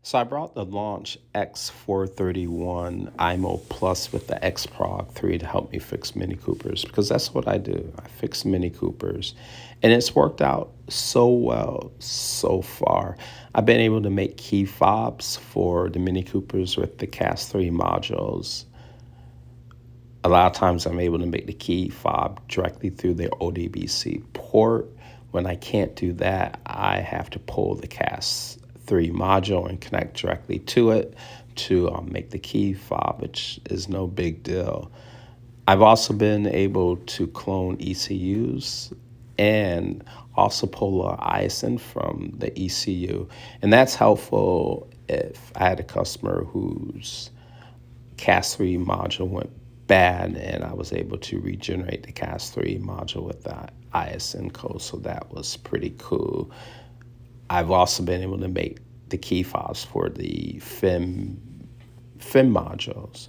So I brought the Launch X431 IMMO Plus with the xProg3 to help me fix Mini Coopers because that's what I do. I fix Mini Coopers, and it's worked out so well so far. I've been able to make key fobs for the Mini Coopers with the CAS3 modules. A lot of times I'm able to make the key fob directly through the ODBC port. When I can't do that, I have to pull the CAS3 module and connect directly to it to make the key fob, which is no big deal. I've also been able to clone ECUs and also pull a ISIN from the ECU. And that's helpful if I had a customer whose CAS3 module went bad and I was able to regenerate the CAS3 module with that ISIN code. So that was pretty cool. I've also been able to make the key fobs for the FIM modules.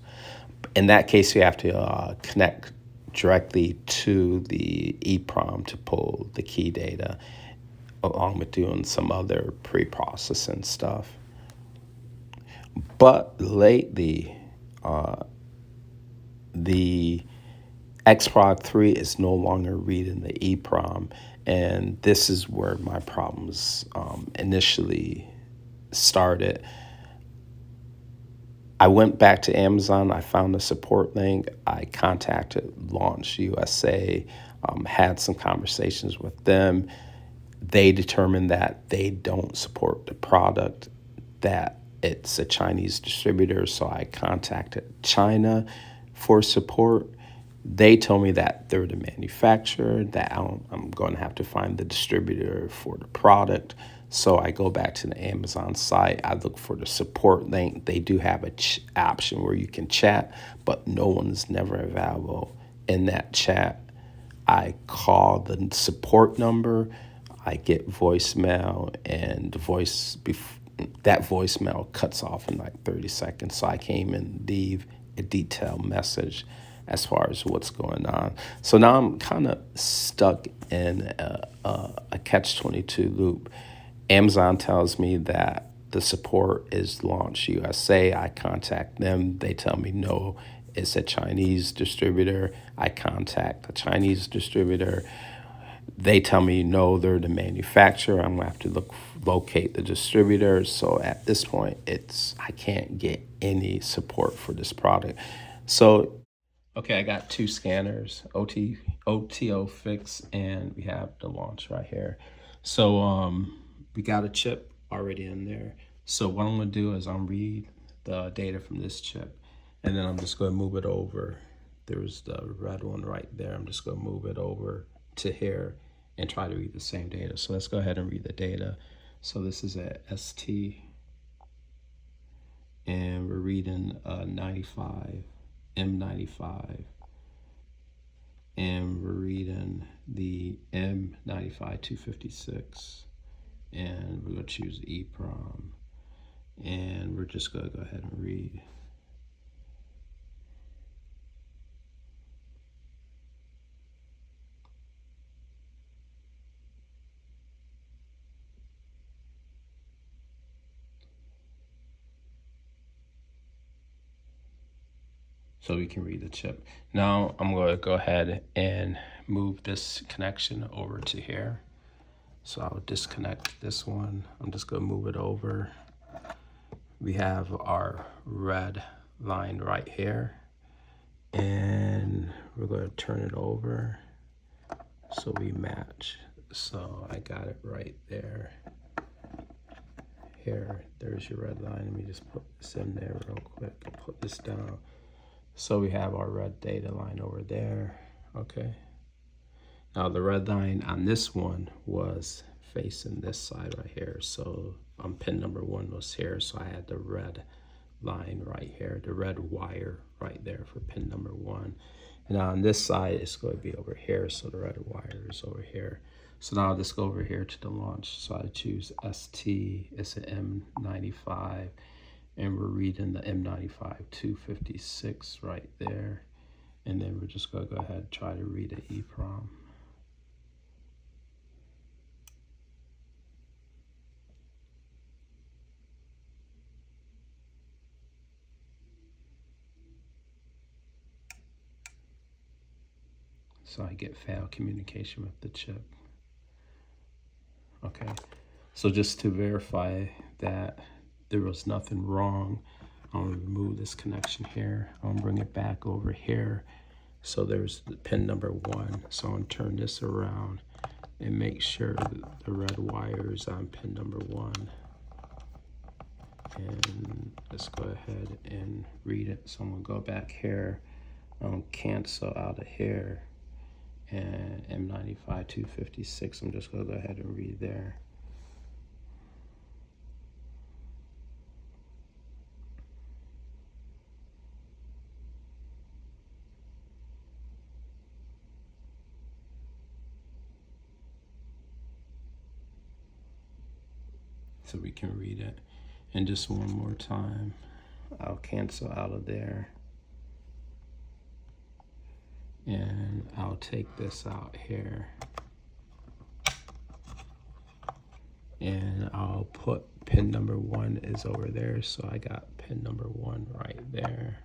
In that case, you have to connect directly to the EEPROM to pull the key data, along with doing some other pre-processing stuff. But lately, the xProg3 is no longer reading the EEPROM, and this is where my problems initially started. I went back to Amazon. I found a support link. I contacted Launch USA, had some conversations with them. They determined that they don't support the product, that it's a Chinese distributor. So I contacted China for support. They told me that they're the manufacturer, that I'm going to have to find the distributor for the product. So I go back to the Amazon site. I look for the support link. They do have a option where you can chat, but no one's never available in that chat. I call the support number. I get voicemail, and that voicemail cuts off in like 30 seconds. So I came and leave a detailed message as far as what's going on. So now I'm kind of stuck in a catch-22 loop. Amazon tells me that the support is Launch USA. I contact them. They tell me no, it's a Chinese distributor. I contact the Chinese distributor. They tell me no, they're the manufacturer. I'm gonna have to locate the distributor. So at this point, I can't get any support for this product. So okay, I got two scanners, OTO fix, and we have the Launch right here. So we got a chip already in there. So what I'm gonna do is I'm read the data from this chip, and then I'm just gonna move it over. There's the red one right there. I'm just gonna move it over to here and try to read the same data. So let's go ahead and read the data. So this is a ST, and we're reading 95, M95, and we're reading the M95 256, and we're going to choose EEPROM, and we're just going to go ahead and read. So we can read the chip. Now I'm going to go ahead and move this connection over to here. So I'll disconnect this one. I'm just going to move it over. We have our red line right here, and we're going to turn it over so we match. So I got it right there. Here, there's your red line. Let me just put this in there real quick and put this down. So we have our red data line over there. Okay. Now the red line on this one was facing this side right here. So pin number 1 was here. So I had the red line right here, the red wire right there for pin number 1. And on this side, it's going to be over here. So the red wire is over here. So now I'll just go over here to the Launch. So I choose ST, it's an M95, and we're reading the M95 256 right there. And then we're just going to go ahead and try to read the EEPROM. So I get failed communication with the chip. Okay, so just to verify that there was nothing wrong, I'm gonna remove this connection here. I'm gonna bring it back over here. So there's the pin number 1. So I'm gonna turn this around and make sure that the red wire is on pin number 1. And let's go ahead and read it. So I'm gonna go back here, cancel out of here, and M95 256. I'm just gonna go ahead and read there. So we can read it. And just one more time, I'll cancel out of there. And I'll take this out here. And I'll put pin number 1 is over there. So I got pin number 1 right there.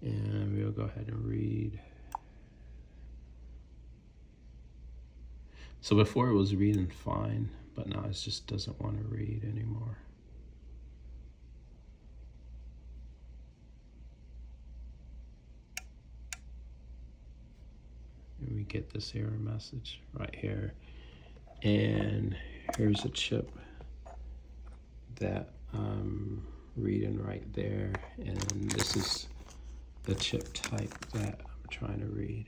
And we'll go ahead and read. So before it was reading fine, but now it just doesn't want to read anymore. And we get this error message right here. And here's a chip that I'm reading right there. And this is the chip type that I'm trying to read.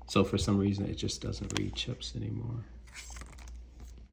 So for some reason, it just doesn't read chips anymore.